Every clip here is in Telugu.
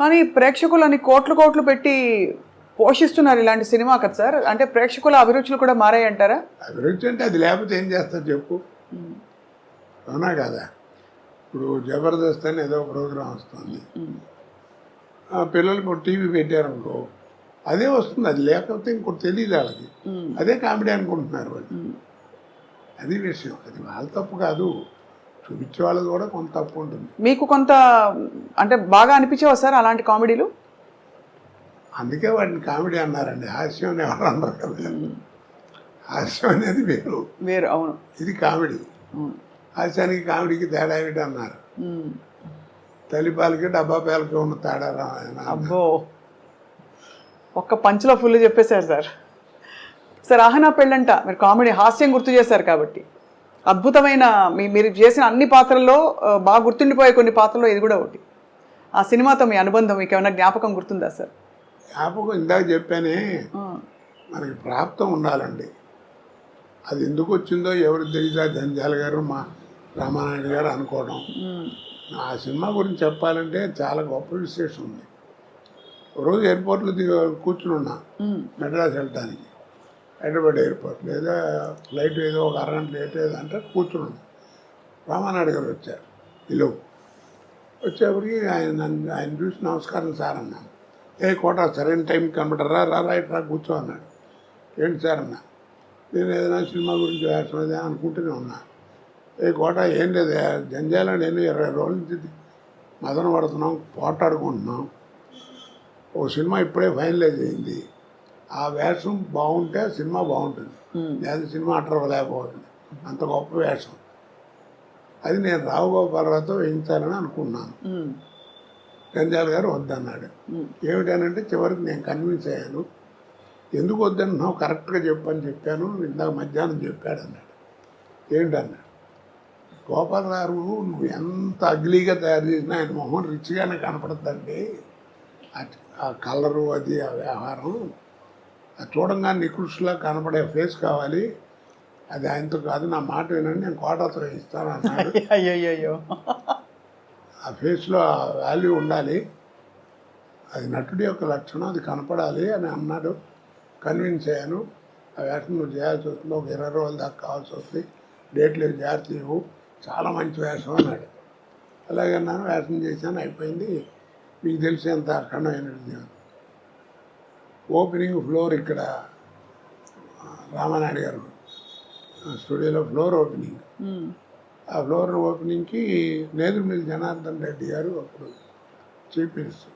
కానీ ప్రేక్షకులని కోట్లు కోట్లు పెట్టి పోషిస్తున్నారు ఇలాంటి సినిమా కదా సార్. అంటే ప్రేక్షకుల అభిరుచులు కూడా మారాయి అంటారా? అభిరుచి అంటే అది లేకపోతే ఏం చేస్తారు చెప్పు, అవునా కదా. ఇప్పుడు జబర్దస్త్ అని ఏదో ప్రోగ్రాం వస్తుంది, పిల్లలకు టీవీ పెట్టారనుకో అదే వస్తుంది, అది లేకపోతే ఇంకోటి తెలియదు వాళ్ళకి, అదే కామెడీ అనుకుంటున్నారు వాళ్ళు. అది విషయం, అది వాళ్ళ తప్పు కాదు, చూపించే వాళ్ళది కూడా కొంత తప్పు ఉంటుంది. మీకు కొంత అంటే బాగా అనిపించేవా సార్ అలాంటి కామెడీలు? అందుకే వాటిని కామెడీ అన్నారండి, హాస్యం అని ఎవరు అన్నారు కదా. హాస్యం అనేది వేరు వేరు, అవును. ఇది కామెడీ. హాస్యానికి కామెడీకి తేడా ఏమిటి అన్నారు. తల్లిపాలకి డబ్బా పాలకి ఉన్న తేడా అబ్బో, ఒక్క పంచులో ఫుల్ చెప్పేశారు సార్. సార్ ఆహనా పెళ్ళంట మీరు కామెడీ హాస్యం గుర్తు చేశారు కాబట్టి అద్భుతమైన మీరు చేసిన అన్ని పాత్రల్లో బాగా గుర్తుండిపోయే కొన్ని పాత్రల్లో ఇది కూడా ఒకటి. ఆ సినిమాతో మీ అనుబంధం మీకు ఏమైనా జ్ఞాపకం గుర్తుందా సార్? జ్ఞాపకం ఇందాక చెప్పానే, మనకి ప్రాప్తం ఉండాలండి. అది ఎందుకు వచ్చిందో ఎవరికి తెలియదా, జంజాల గారు మా రామానాయుడు గారు అనుకోవడం. ఆ సినిమా గురించి చెప్పాలంటే చాలా గొప్ప విశేషం ఉంది. రోజు ఎయిర్పోర్ట్లో కూర్చుని ఉన్నా మెడ్రాస్ వెళ్ళటానికి, హైదరాబాద్ ఎయిర్పోర్ట్ లేదా ఫ్లైట్ ఏదో ఒక అరగంట లేట్ ఏదంటే కూర్చుని ఉన్నా. రామానాయుడు గారు వచ్చారు, ఇల్లు వచ్చేప్పటికి ఆయన చూసి నమస్కారం సార్ అన్నాను. కోట సరైన టైంకి కనబడరా, రైట్ రా కూర్చో అన్నాడు. ఏంటి సార్ అన్నా, నేను ఏదైనా సినిమా గురించి వేసే అనుకుంటూనే ఉన్నా. కోట ఏం లేదు, జంజాల నేను 20 రోజుల నుంచి మదన పడుతున్నాం, పోటాడుకుంటున్నాం. ఓ సినిమా ఇప్పుడే ఫైనలైజ్ అయింది, ఆ వేషం బాగుంటే సినిమా బాగుంటుంది, లేదా సినిమా అట్టరవలేకపోతుంది, అంత గొప్ప వేషం. అది నేను రావు గోపాలరావుతో వేయించాలని అనుకున్నాను. జంజాల గారు వద్దన్నాడు. ఏమిటనంటే చివరికి నేను కన్విన్స్ అయ్యాను. ఎందుకు వద్దన్నావు, కరెక్ట్గా చెప్పని చెప్పాను, ఇందాక మధ్యాహ్నం చెప్పాడు అన్నాడు. ఏంటన్నాడు, గోపాలరావు నువ్వు ఎంత అగ్లీగా తయారు చేసినా ఆయన మొహం రిచ్గానే కనపడుతుందండి, ఆ కలరు అది ఆ వ్యవహారం, అది చూడంగానే నికృష్లా కనపడే ఫేస్ కావాలి, అది ఆయనతో కాదు, నా మాట వినండి, నేను కోటతో ఇస్తాను అన్నాడు. అయ్యో, ఆ ఫేస్లో ఆ వాల్యూ ఉండాలి, అది నటుడి యొక్క లక్షణం, అది కనపడాలి అని అన్నాడు. కన్విన్స్ అయ్యాను. ఆ వేషం నువ్వు చేయాల్సి వస్తుంది, ఒక 20 రోజుల దాకా కావాల్సి వస్తుంది, డేట్లు జాగ్రత్త ఇవ్వు, చాలా మంచి వేషం అన్నాడు. అలాగే అన్నాను, వేషం చేశాను, అయిపోయింది. మీకు తెలిసి ఎంత అఖండమైన ఓపెనింగ్ ఫ్లోర్ ఇక్కడ రామానాయుడు గారు స్టూడియోలో ఫ్లోర్ ఓపెనింగ్. ఆ ఫ్లోర్ ఓపెనింగ్కి నేదురుమిల్లి జనార్దన్ రెడ్డి గారు అప్పుడు చీఫ్ మినిస్టర్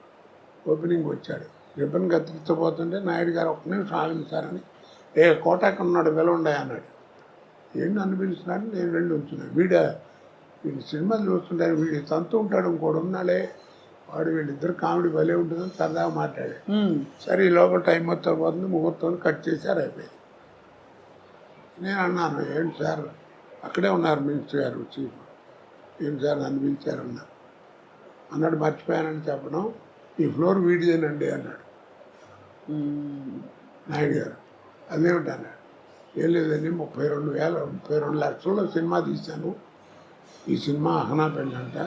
ఓపెనింగ్ వచ్చాడు. రిబ్బన్ కత్తిరించబోతుంటే నాయుడు గారు ఒక్క నిమిషం ఆగించారని, కోటాకు ఉన్నాడు పిలవండి అన్నాడు. ఏంటి నన్ను పిలుస్తున్నాడు, నేను వెళ్ళి ఉంచున్నాను. వీడి సినిమాలు చూస్తుంటాను, వీడి తంతు ఉంటాడు, ఇంకోడు ఉన్నాడే వాడు, వీళ్ళిద్దరు కామెడీ భలే ఉంటుందని సరదాగా మాట్లాడాడు. సరే ఈ లోపల టైం మొత్తం పోతుంది, ముహూర్తం కట్ చేశారు, అయిపోయింది. నేను అన్నాను, ఏంటి సార్ అక్కడే ఉన్నారు మినిస్టర్ గారు చీఫ్, ఏంటి సార్ నన్ను పిలిచారు అన్నాడు. మర్చిపోయానని చెప్పడం, ఈ ఫ్లోర్ వీడిదేనండి అన్నాడు నాయుడు గారు. అదేమిటి అన్నాడు. ఏం లేదండి, 32 లక్షల్లో సినిమా తీశాను, ఈ సినిమా అహనా పెళ్ళంట,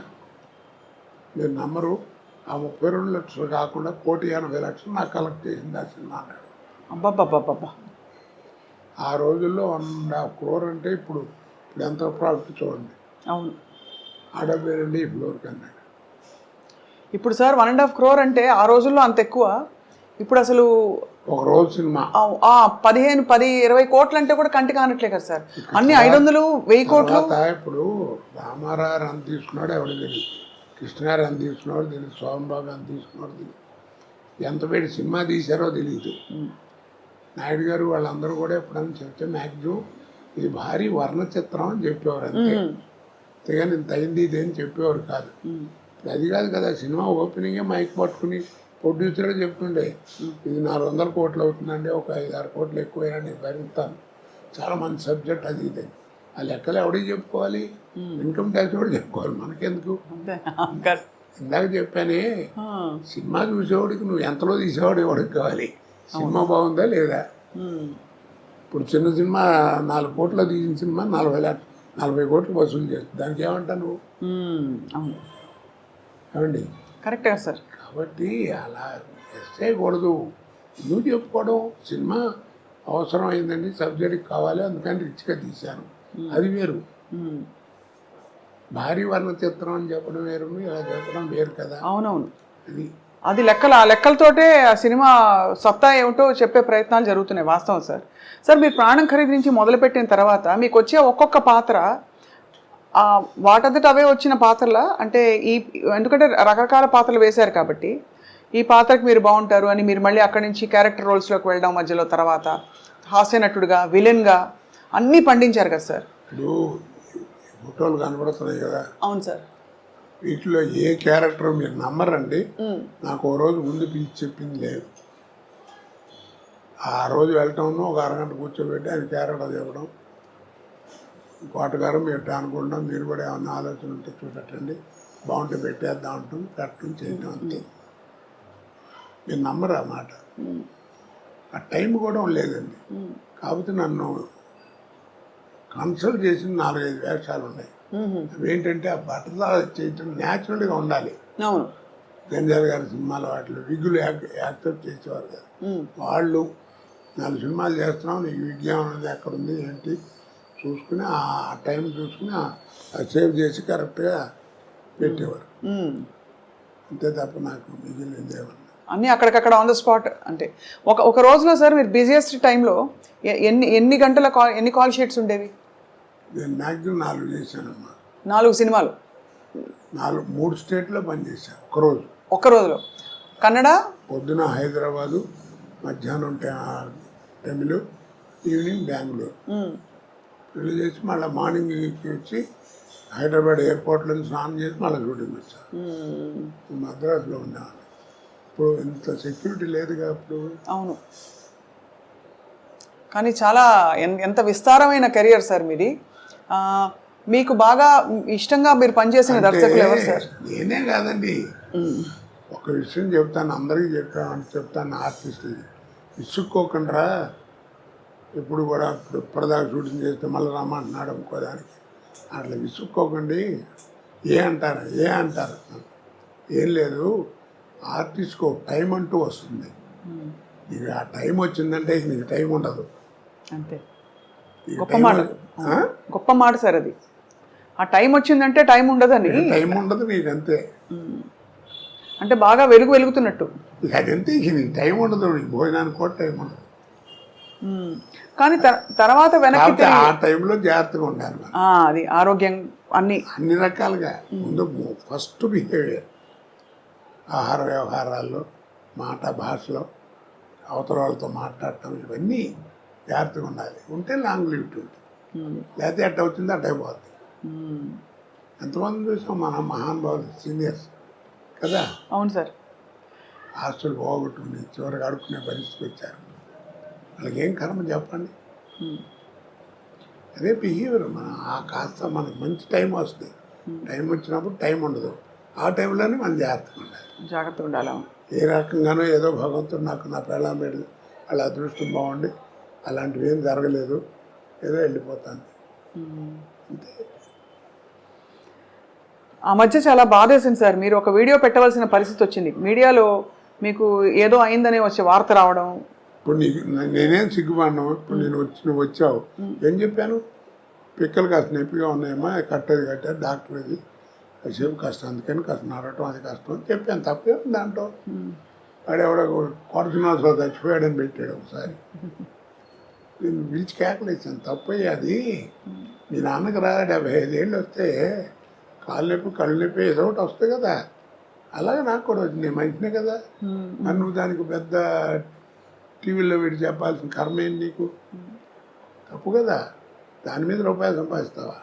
మీరు నమ్మరు, ఆ 32 లక్షలు కాకుండా 1,80,00,000 నాకు కలెక్ట్ చేసింది ఆ సినిమా అన్నాడు. అబ్బాబ్బాబ్బా, ఆ రోజుల్లో 1.5 crore అంటే ఇప్పుడు ఎంత ప్రాఫిట్ చూడండి. అవును, ఆ డబ్బేనండి ఈ ఫ్లోర్కి అన్నాడు. ఇప్పుడు సార్ 1.5 crore అంటే ఆ రోజుల్లో అంత ఎక్కువ. ఇప్పుడు అసలు ఒక రోజు సినిమా 15-20 కోట్లు అంటే కూడా కంటి కానట్లే కదా సార్. అన్ని 500-1000 కోట్లు. ఇప్పుడు రామారావు అంత తీసుకున్నాడు ఎవరికి తెలియదు, కృష్ణగారు అంత తీసుకున్నాడు తెలియదు, సోమబాబు అంత తీసుకున్నాడు తెలియదు, ఎంత పెట్టి సినిమా తీశారో తెలియదు. నాయుడు గారు వాళ్ళందరూ కూడా ఎప్పుడైనా చెప్తే మ్యాక్సిమం ఇది భారీ వర్ణ చిత్రం అని చెప్పేవారు, అంతే. అంతేగాని ఇంత అయింది ఇది అని చెప్పేవారు కాదు. అది కాదు కదా, సినిమా ఓపెనింగే మైక్ పట్టుకుని ప్రొడ్యూసరే చెప్తుండే, ఇది 400 కోట్లు అవుతుందండి, ఒక 5-6 కోట్లు ఎక్కువైనా నేను భరిస్తాను, చాలా మంచి సబ్జెక్ట్ అది ఇది. ఆ లెక్కలు ఎవడికి చెప్పుకోవాలి, ఇన్కమ్ ట్యాక్స్ కూడా చెప్పుకోవాలి, మనకెందుకు. ఇందాక చెప్పానే, సినిమా చూసేవాడికి నువ్వు ఎంతలో తీసేవాడు ఎవడికి కావాలి, సినిమా బాగుందా లేదా. ఇప్పుడు చిన్న సినిమా 4 కోట్లు తీసిన సినిమా 40 కోట్లు వసూలు చేస్తుంది, దానికి ఏమంటా నువ్వు, ఏమండి. కరెక్టే సార్. కాబట్టి అలా చేయకూడదు. నువ్వు చెప్పుకోవడం సినిమా అవసరం అయిందండి, సబ్జెక్ట్ కావాలి అందుకని రిచ్గా తీశాను, అది వేరు. భారీ వర్ణ చిత్రం అని చెప్పడం వేరు, ఇలా చెప్పడం వేరు కదా. అవునవును, అది అది లెక్కలు, ఆ లెక్కలతోటే ఆ సినిమా సత్తా ఏమిటో చెప్పే ప్రయత్నాలు జరుగుతున్నాయి, వాస్తవం సార్. సార్ మీరు ప్రాణం ఖరీదు నుంచి మొదలుపెట్టిన తర్వాత మీకు వచ్చే ఒక్కొక్క పాత్ర వాటంతట అవే వచ్చిన పాత్రలా అంటే ఎందుకంటే రకరకాల పాత్రలు వేశారు కాబట్టి ఈ పాత్రకి మీరు బాగుంటారు అని మీరు మళ్ళీ అక్కడి నుంచి క్యారెక్టర్ రోల్స్లోకి వెళ్ళడం మధ్యలో, తర్వాత హాస్య నటుడుగా, విలన్గా అన్నీ పండించారు కదా సార్. ఇప్పుడు ఫోటోలు కనబడుతున్నాయి కదా. అవును సార్. వీటిలో ఏ క్యారెక్టర్ మీరు నమ్మరండి, నాకు ఓ రోజు ముందు పిలిచి చెప్పింది లేదు. ఆ రోజు వెళ్ళటం ఒక అరగంట కూర్చోబెట్టి ఆయన క్యారెక్టర్ చెప్పడం, కోటగారు మీరు అనుకుంటాం, మీరు కూడా ఏమన్నా ఆలోచన ఉంటే చూపెట్టండి, బాగుంటే పెట్టేద్దాం అంటాం, పెట్టడం చేయటం అంతే. మీరు నమ్మరు ఆ మాట. ఆ టైం కూడా లేదండి. కాకపోతే నన్ను కన్సల్ట్ చేసిన 4-5 వేషాలు ఉన్నాయి. అవేంటంటే ఆ బట్టలు చేయటం న్యాచురల్గా ఉండాలి. అవును, గంజాల గారి సినిమాలో వాటిలో విగ్గులు యాక్సెప్ట్ చేసేవారు కదా. వాళ్ళు 4 సినిమాలు చేస్తున్నాం, నీకు విజ్ఞానం అనేది ఎక్కడ ఉంది ఏంటి చూసుకుని ఆ టైం చూసుకుని సేవ్ చేసి కరెక్ట్గా పెట్టేవారు. అంతే తప్ప నాకు మిగిలింది ఏమన్నా అన్నీ అక్కడికక్కడ ఆన్ ద స్పాట్. అంటే ఒక రోజులో సార్ మీరు బిజియెస్ట్ టైంలో ఎన్ని గంటల ఎన్ని కాల్ షీట్స్ ఉండేవి? నేను మ్యాక్సిమం 4 చేశానమ్మా. 4 సినిమాలు 3 స్టేట్లో పనిచేశాను ఒకరోజు. ఒక్క రోజులో కన్నడ, పొద్దున హైదరాబాదు, మధ్యాహ్నం తమిళ, ఈవినింగ్ బెంగళూరు. పెళ్లి చేసి మళ్ళీ మార్నింగ్ వచ్చి హైదరాబాద్ ఎయిర్పోర్ట్లో స్నానం చేసి మళ్ళీ షూటింగ్ వచ్చాను. మద్రాసులో ఉండేవాడిని. ఇప్పుడు ఇంత సెక్యూరిటీ లేదుగా అప్పుడు. అవును, కానీ చాలా ఎంత విస్తారమైన కెరియర్ సార్ మీది. మీకు బాగా ఇష్టంగా మీరు పనిచేసిన దర్శకులు ఎవరు సార్? నేనే కాదండి, ఒక విషయం చెప్తాను, అందరికీ చెప్తాను ఆర్టిస్టులు విసుక్కోకుండా. ఇప్పుడు కూడా ఇప్పటిదాకా షూటింగ్ చేస్తే మళ్ళీ రమ్మంటున్నాడు అనుకోదానికి, అట్లా విసుక్కోకండి. ఏ అంటారు ఏం లేదు, ఆర్టిస్ట్కి ఒక టైం అంటూ వస్తుంది. ఇక ఆ టైం వచ్చిందంటే నీకు టైం ఉండదు. అంతే, గొప్ప మాట సార్ అది. ఆ టైం వచ్చిందంటే టైం ఉండదని. టైం ఉండదు నీకు, అంతే. అంటే బాగా వెలుగుతున్నట్టు. ఇక అదంతే, ఇక నీకు టైం ఉండదు, నీకు భోజనానికి కూడా టైం ఉండదు. కానీ తర్వాత వెనక్కి ఆ టైంలో జాగ్రత్తగా ఉండాలి. అది ఆరోగ్యం అన్ని రకాలుగా. ముందు ఫస్ట్ బిహేవియర్, ఆహార వ్యవహారాల్లో, మాట భాషలో, అవతల వాళ్ళతో మాట్లాడటం, ఇవన్నీ జాగ్రత్తగా ఉండాలి. ఉంటే లాంగ్ లివిటీ ఉంటుంది. లేకపోతే ఎట్ట వచ్చిందో అట్ట అయిపోతుంది. ఎంతమంది చూసాం మన మహానుభావులు, సీనియర్స్ కదా. అవును సార్. ఆస్తులు పోగొట్టుకుని చివరికి అడుక్కునే పరిస్థితికి వచ్చారు. వాళ్ళకి ఏం కర్మ చెప్పండి. అదే బిహేవియర్. కాస్త మనకు మంచి టైం వస్తుంది, టైం వచ్చినప్పుడు టైం ఉండదు, ఆ టైంలోనే మనం జాగ్రత్తగా ఉండాలి. ఏ రకంగానో ఏదో భగవంతుడు నాకు నా పెళ్ళాం పెళ్ళి వాళ్ళ అదృష్టం బాగుండి అలాంటివి ఏం జరగలేదు, ఏదో వెళ్ళిపోతాను అంతే. ఆ మధ్య చాలా బాధేసింది సార్, మీరు ఒక వీడియో పెట్టవలసిన పరిస్థితి వచ్చింది. మీడియాలో మీకు ఏదో అయిందనే వచ్చే వార్త రావడం. ఇప్పుడు నేనేం సిగ్గుపడినావు. ఇప్పుడు నువ్వు వచ్చావు, ఏం చెప్పాను? పిక్కలు కాస్త నొప్పిగా ఉన్నాయమ్మా, కట్టారు డాక్టర్, అది కాసేపు కష్టం, అందుకని కాస్త నడవటం అది కష్టం అని చెప్పాను. తప్పే ఉంది దాంట్లో. వాడెవడో కొరచునాథలో చచ్చిపోయాడని పెట్టాడు ఒకసారి, నేను పిలిచి కేకలేసాను. తప్పయ్యి అది. మీ నాన్నకి రా 75 ఏళ్ళు వస్తే కాళ్ళు నొప్పి కళ్ళు నొప్పి ఏదో ఒకటి వస్తాయి కదా, అలాగే నాకు కూడా వచ్చింది. నేను మంచినే కదా, నన్ను దానికి పెద్ద టీవీలో వీడి చెప్పాల్సిన కర్మ ఏంటి నీకు? తప్పు కదా, దాని మీద రూపాయలు సంపాదిస్తావా?